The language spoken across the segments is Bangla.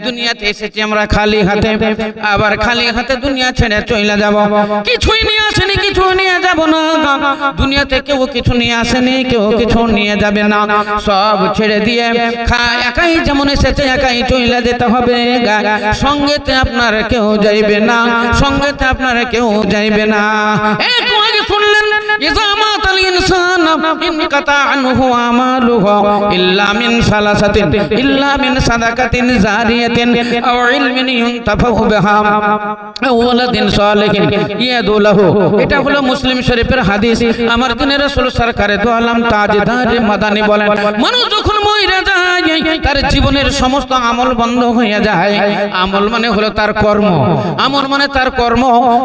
দুনিয়াতে এসেছি আমরা খালি হাতে, আবার খালি হাতে দুনিয়া ছেড়ে চলে যাব। কিছুই নিয়ে আসেনি, কিছু নিয়ে যাব না। দুনিয়াতে কেউ কিছু নিয়ে আসেনি, কেউ কিছু নিয়ে যাবে না। সব ছেড়ে দিয়ে একাই যেমন এসেছে একাই চলে যেতে হবে। সঙ্গেতে আপনার কেউ যাইবে না, সঙ্গেতে আপনার কেউ যাইবে না। একটু আগে শুনলেন ইজামাত আল ইনসান ইনকাতা আনহু আমালুহু ইল্লা মিন সালাসাতিন ইল্লা মিন সাদাকাতিন জারিয়াতিন আও ইলমিন ইউনতাফাউ বিহা আও ওয়ালাদিন সালিহিন ইয়াদু লাহু। এটা হলো মুসলিম শরীফের হাদিস। আমার দিনের রাসূল সরকারে দু আলম তাজদার মাদানী বলেন, মানুষ যখন মরে যায় তার জীবনের সমস্ত আমল বন্ধ হয়ে যায়। আমল মানে হলো তার কর্ম, আমল মানে তার কর্ম,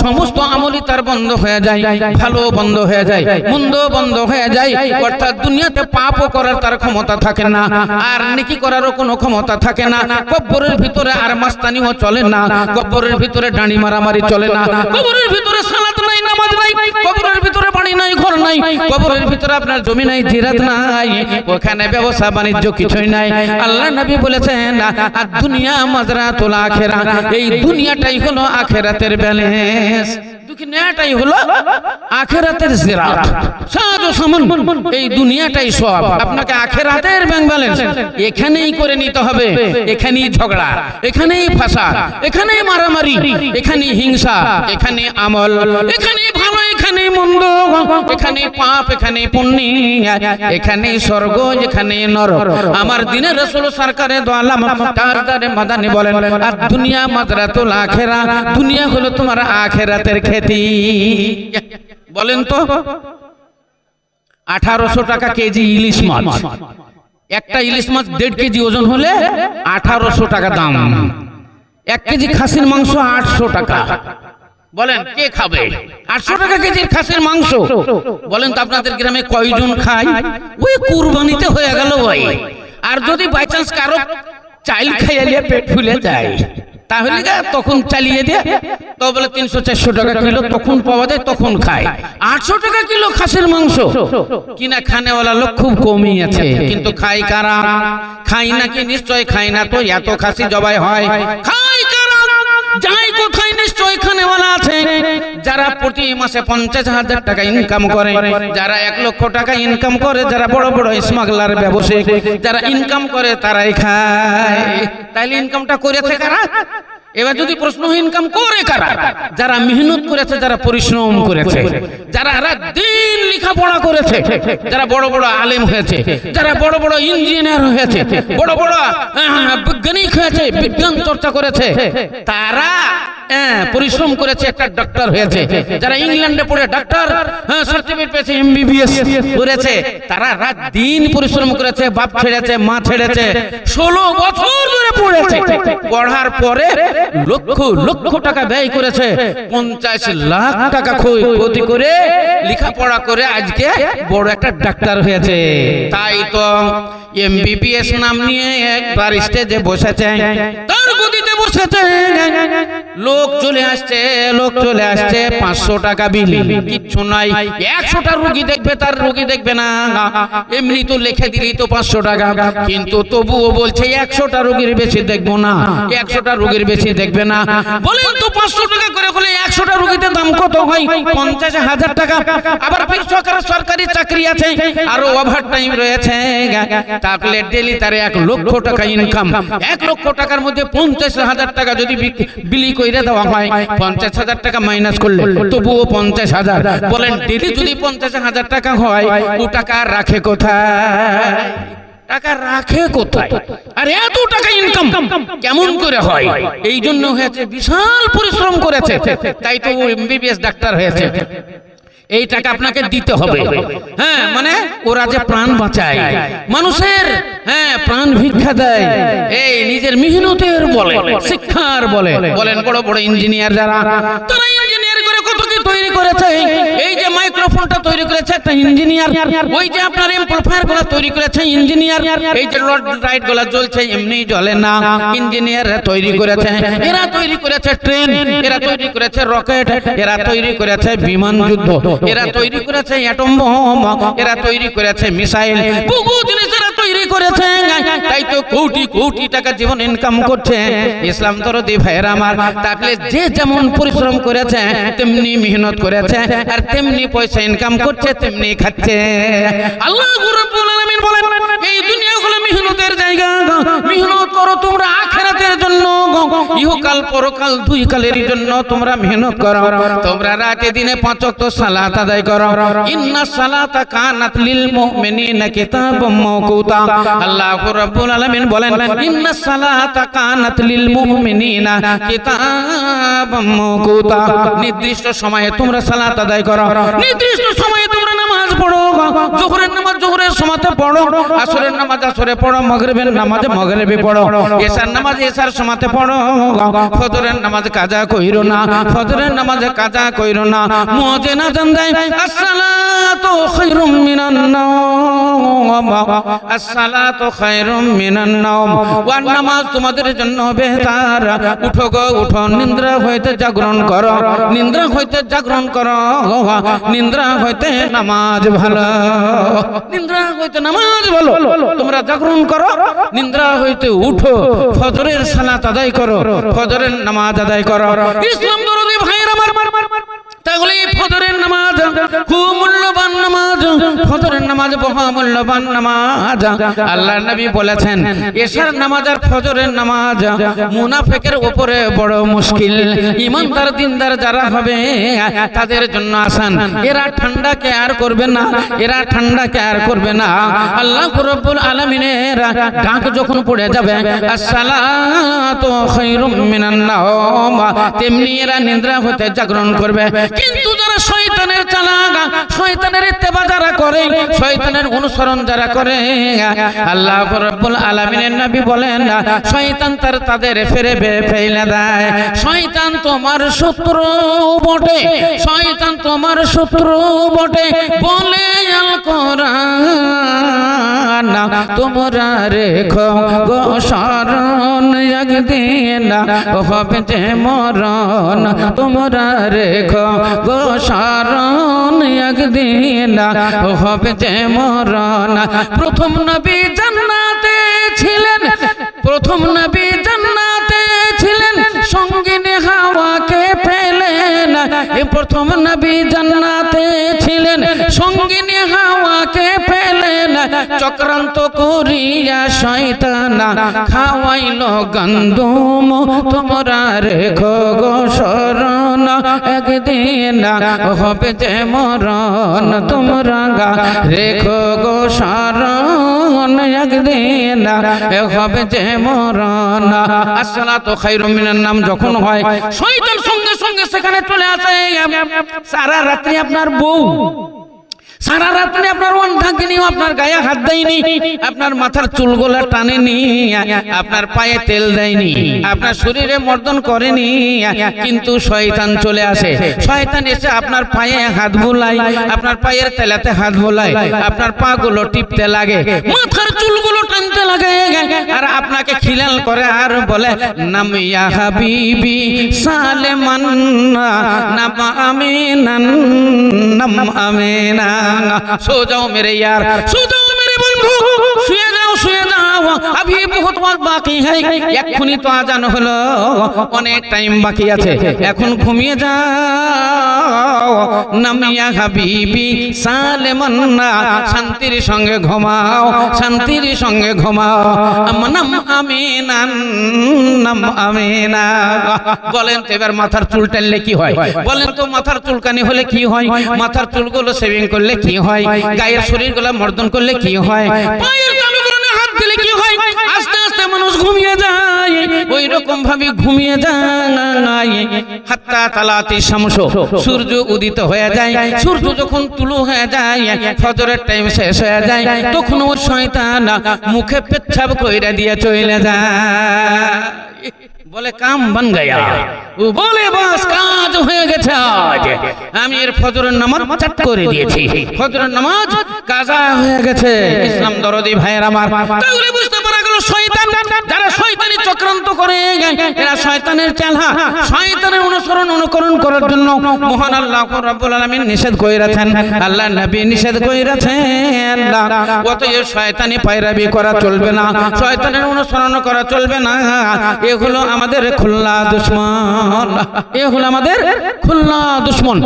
সমস্ত আমলই তার বন্ধ হয়ে যায়। ভালো বন্ধ হয়ে যায়, মন্দ বন্ধ হয়ে যায়। অর্থাৎ দুনিয়াতে পাপও করার তার ক্ষমতা থাকে না, আর নেকি করারও কোনো ক্ষমতা থাকে না। কবরের ভিতরে আর মাস্তানিও চলে না, কবরের ভিতরে ডাঁড়ি মারামারি চলে না, কবরের ভিতরে সালাত নাই, নামাজ নাই, কবরের ভিতরে বাড়ি নাই, ঘর নাই, কবরের ভিতরে আপনার জমি নাই, জিরাত নাই, ওখানে ব্যবসা বাণিজ্য কিছুই নাই। আল্লাহ নবী বলেছেন আর দুনিয়া মাজরাতুল আখিরা, এই দুনিয়াটাই হলো আখিরাতের ব্যালেন্স। দুনিয়াটাই হলো আখিরাতের জিরাত, সাজো সামান। এই দুনিয়াটাই সব আপনাকে আখিরাতের ব্যাংক ব্যালেন্স এখানেই করে নিতে হবে। এখানেই ঝগড়া, এখানেই ফাসাদ, এখানেই মারামারি, এখানেই হিংসা, এখানেই আমল, এখানেই ভালো, এখানেই মন্দ, এখানেই পাপ, এখানেই পুণ্য, এখানেই স্বর্গ, এখানেই নরক। আমার দিনের রাসূল সরকারে দু আলম তাজদারে মাদানী বলেন, আর দুনিয়া মাজরাতুল আখিরা, দুনিয়া হলো তোমার আখিরাতের খেতি। বলেন তো 1800 টাকা কেজি ইলিশ মাছ, একটা ইলিশ মাছ 1.5 কেজি ওজন হলে 1800 টাকা দাম। 1 কেজি খাসির মাংস 800 টাকা। বলেন কে খাবে 800 টাকা কেজির খাসির মাংস? বলেন তো আপনাদের গ্রামে কয়জন খায়? ওই কুরবানিতে হয়ে গেল ওই। আর যদি বাই চান্স কারো চাইল খাইলে পেট ফুলে যায় তাহলে তখন চালিয়ে দিয়ে তো বলে 300-400 টাকা কিলো তখন পাওয়া যায়, তখন খায়। 800 টাকা কিলো খাসির মাংস কিনা খানেওয়ালা লোক খুব কমই আছে, কিন্তু খাই কারা? খাই নাকি? নিশ্চয় খাই না। তো এত খাসি জবাই হয়, খাই কারা? যাই কোথায় নিশ্চয় খানেওয়ালা আছে। যারা প্রতি মাসে 50,000 টাকা ইনকাম করে, যারা 1 লক্ষ টাকা ইনকাম করে, যারা বড় বড় স্মাগলার ব্যবসায়ী যারা ইনকাম করে তারাই খায়। তাইলে ইনকামটা করেছে কারা? এবার যদি প্রশ্ন ইনকাম করে কারা? যারা মেহনত করেছে, যারা পরিশ্রম করেছে, যারা রাত দিন লেখাপড়া করেছে, যারা বড় বড় আলেম হয়েছে, যারা বড় বড় ইঞ্জিনিয়ার হয়েছে, বড় বড় বৈজ্ঞানিক হয়েছে, বিজ্ঞান চর্চা করেছে, তারা পরিশ্রম করেছে, একটা ডাক্তার হয়েছে। যারা ইংল্যান্ডে পড়ে ডাক্তার সার্টিফিকেট পেয়েছে, MBBS করেছে, তারা রাত দিন পরিশ্রম করেছে, বাপ ছেড়েছে, মা ছেড়েছে, 16 বছর ধরে পড়েছে। পড়ার পরে লক্ষ লক্ষ টাকা ব্যয় করেছে, 50 লাখ টাকা ক্ষতি করে লেখাপড়া করে আজকে বড় একটা ডাক্তার হয়েছে। তাই তো MBBS নাম নিয়ে একবার স্টেজে বসেছে, তার গদিতে বসেছে, লোক চলে আসছে, লোক চলে আসছে, 500 টাকা বিল, কিচ্ছু নাই। 100টা রোগী দেখবে, তার রোগী দেখবে না, এমনি তো লিখে দিলি তো 500 টাকা, কিন্তু তবুও বলছে 100টা রোগীর বেশি দেখবো না, 100টা রোগীর বেশি দেখবে না। বলেন তো 500 টাকা করে হলে 100টা রোগীতে দাম কত হয়? 50,000 টাকা। আবার সরকারি চাকরি আছে, আরো ওভার টাইম রয়েছে, তাহলে ডেলি তার 1 লক্ষ টাকা ইনকাম। 1 লক্ষ টাকার মধ্যে 50,000 টাকা যদি বিলি করে দেওয়া হয়, 50,000 টাকা মাইনাস করলে তবুও 50,000। বলেন ডেলি যদি 50,000 টাকা হয়, ও টাকা রাখে কোথায়? টাকা রাখে কোথায়? আর এত টাকা ইনকাম কেমন করে হয়? এই জন্য হয়েছে বিশাল পরিশ্রম করেছে, তাই তো MBBS ডাক্তার হয়েছে। এই টাকা আপনাকে দিতে হবে। হ্যাঁ, মানে ওরা যে প্রাণ বাঁচায় মানুষের, হ্যাঁ প্রাণ ভিক্ষা দেয়, এই নিজের মেহনতের বলে, শিক্ষার বলে। বলেন বড় বড় ইঞ্জিনিয়ার যারা, তারা ইঞ্জিনিয়ার করে কত কি তৈরি করেছে। এই যে মাইক্রোফোনটা তৈরি করেছে একটা ইঞ্জিনিয়ার, ওই যে আপনার এমপ্লিফায়ার গুলো তৈরি করেছে ইঞ্জিনিয়ার, এই যে লড লাইট গুলো জ্বলছে এমনি জ্বলে না, ইঞ্জিনিয়াররা তৈরি করেছে। এরা তৈরি করেছে ট্রেন, এরা তৈরি করেছে রকেট, এরা তৈরি করেছে বিমান যুদ্ধ, এরা তৈরি করেছে অ্যাটম বোম, এরা তৈরি করেছে মিসাইল, বহু জিনিস এরা তৈরি করেছে, তাই তো কোটি কোটি টাকা জীবন ইনকাম করছে। ইসলাম দরদি ভাইয়েরা আমার, তাহলে যে যেমন পরিশ্রম করেছে তেমনি মেহনত করেছে আর তেমনি পয়সা ইনকাম করছে, তেমনি খাচ্ছে। আল্লাহ রাব্বুল আলামিন বলেন এই দুনিয়া হলো মেহনতের জায়গা, মেহনত করো তোমরা আখিরাতের জন্য, ইহকাল পরকাল দুই কালের জন্য তোমরা মেহনত করো। তোমরা রাতে দিনে 5 ওয়াক্ত সালাত আদায় করো। ইন্নাস সালাতা কানাত লিল মুমিনিনা কিতাবাম মাওকুতা। আল্লাহ রাব্বুল আলামিন বলেন ইন্নাস সালাতা কানাত লিল মুমিনিনা কিতাবাম মাওকুতা। নির্দিষ্ট সময়ে তোমরা সালাত আদায় করো, নির্দিষ্ট সময়ে তোমরা নামাজ পড়ো। যোহরের নামাজ যোহরের সময়তে পড়ো, আসরের নামাজ আসরে পড়ো, মাগরিবের নামাজ মাগরিবে পড়ো, এশার নামাজ এশার সময়তে পড়ো। ফজরের নামাজ কাজা কইরো না, ফজরের নামাজ কাজা কইরো না। মুয়াজ্জিন আযান দেয় আসসালাতু খায়রুম মিনান নাওম, আসসালাতু খায়রুম মিনান নাওম। ওয়ার নামাজ তোমাদের জন্য বেহতার। উঠো গো উঠো, নিদ্রা হইতে জাগরণ করো, নিদ্রা হইতে জাগরণ করো, নিদ্রা হইতে নামাজ ভালো, নিদ্রা হইতে নামাজ ভালো। তোমরা জাগরণ করো, নিদ্রা হইতে উঠো, ফজরের সালাত আদায় করো, ফজরের নামাজ আদায় করো। ইসলাম দরদি ভাইরা আমার, তাহলে ফজরের নামাজ খুব মূল্যবান নামাজ, ফজরের নামাজ মহামূল্যবান নামাজ। আল্লাহর নবী বলেছেন এশার নামাজ আর ফজরের নামাজ মুনাফিকের উপরে বড় মুশকিল, ইমানদার দিনদার যারা হবে তাদের জন্য আসান। এরা ঠান্ডা কেয়ার করবে না, এরা ঠান্ডা কেয়ার করবে না। আল্লাহ রাব্বুল আলামিনের ডাক যখন পড়ে যাবে আসসালাতু খায়রুম মিনান নাওম, তেমনি এরা নিদ্রা হতে জাগরণ করবে। কিন্তু যারা শয়তানের চালাক, শয়তানের ইত্তেবা যারা করে, শয়তানের অনুসরণ যারা করে, আল্লাহ রাব্বুল আলামিনের নবী বলেন শয়তান তাদের ফেলে দেয়। শয়তান তোমার শত্রু বটে, শয়তান তোমার শত্রু বটে বলে আল কোরআন তোমরা রেখো গো শরণ, একদিন হবে যে মরণ। তোমরা রেখো গো শরণ, একদিন হবে যে মরণ। প্রথম নবী জান্নাতে ছিলেন, প্রথম নবী জান্নাতে ছিলেন, সঙ্গিনী হাওয়াকে পেলেন। প্রথম নবী জান্নাতে ছিলেন, সঙ্গিনী হাওয়াকে পেলেন। চক্রান্ত করিয়া শয়তান খাওয়াইল গন্ধুম, তোমরা রেখো গো শরণ, একদিন হবে যে মরণ। তোমরা রেখো গো শরণ, একদিন হবে যে মরণ। আসসালাতু খায়রুম মিনান নাওম যখন হয়, শয়তান সঙ্গে সঙ্গে সেখানে চলে আসে। সারা রাত্রি আপনার বউ, সারা রাত্রে আপনার ওয়ান্ডাকিনি, আপনার গায়ে হাত দেয়নি, আপনার মাথার চুলগুলা টানেনি, আপনার পায়ে তেল দেয়নি, আপনার শরীরে মর্দন করেনি, কিন্তু শয়তান চলে আসে। শয়তান এসে আপনার পায়ে হাত বুলায়, আপনার পায়ের তেলাতে হাত বুলায়, আপনার পা গুলো টিপতে লাগে, মাথার চুলগুলো টানতে লাগে, আর আপনাকে খিলাল করে আর বলে নাম ইয়া হাবিবি সালেমান, নাম আমিনান, নাম আমিনা। सो जाओ मेरे यार, सो जाओ मेरे बंधु, শুয়ে যাও শুয়ে যাও, अभी बहुत वक्त बाकी है। এখনই তো আজান হলো, অনেক টাইম বাকি আছে, এখন ঘুমিয়ে যাও। নামিয়া হাবিবি সালেমান, শান্তির সঙ্গে ঘুমাও, শান্তির সঙ্গে ঘুমাও। নাম আমিনান, নাম আমিনা। বলেন তো এবার মাথার চুল টানলে কি হয়? বলেন তো মাথার চুলকানি হলে কি হয়? মাথার চুলগুলো সেভিং করলে কি হয়? গায়ের শরীরগুলো মর্দন করলে কি হয়? পায়ের তালুগুলো হাত দিলে কি হয়? আস্তে আস্তে মানুষ ঘুমিয়ে যায়, ওই রকম ভাবে ঘুমিয়ে যায়। হাত্তা তালাতি শামস, সূর্য উদিত হয়ে যায়। সূর্য যখন তুলু হয়ে যায়, ফজরের টাইম শেষ হয়ে যায়, তখন ওর শয়তান মুখে পেচ্ছাব কইরা দিয়ে চলে যায়। বলে কাম বান গয়া, ও বলে বাস কাজ হয়ে গেছে, আজ আমি এর ফজরের নামাজ চাট করে দিয়েছি, ফজরের নামাজ কাজা হয়ে গেছে। ইসলাম দরদি ভাইয়ের আমার, তাহলে বুঝতে এগুলো শয়তান, যারা শয়তানি চক্রান্ত করে এরা শয়তানের চেলা। শয়তানের অনুকরণ করার জন্য মহান আল্লাহ রাব্বুল আলামিন নিষেধ কইরাছেন, আল্লাহ নবী নিষেধ কইরাছেন। অতএব শয়তানি পায়রাবি করা চলবে না, শয়তানের অনুসরণ করা চলবে না। এগুলো আমাদের খুল্লা দুশমন, এগুলো আমাদের খুল্লা দুশমন।